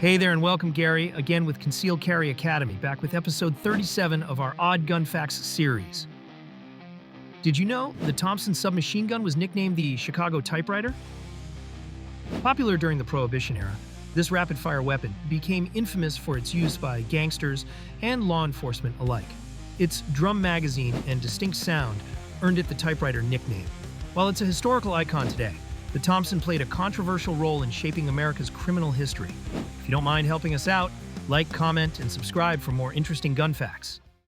Hey there and welcome, Gary, again with Concealed Carry Academy, back with episode 37 of our Odd Gun Facts series. Did you know the Thompson submachine gun was nicknamed the Chicago Typewriter? Popular during the Prohibition era, this rapid-fire weapon became infamous for its use by gangsters and law enforcement alike. Its drum magazine and distinct sound earned it the Typewriter nickname. While it's a historical icon today, the Thompson played a controversial role in shaping America's criminal history. If you don't mind helping us out, like, comment, and subscribe for more interesting gun facts.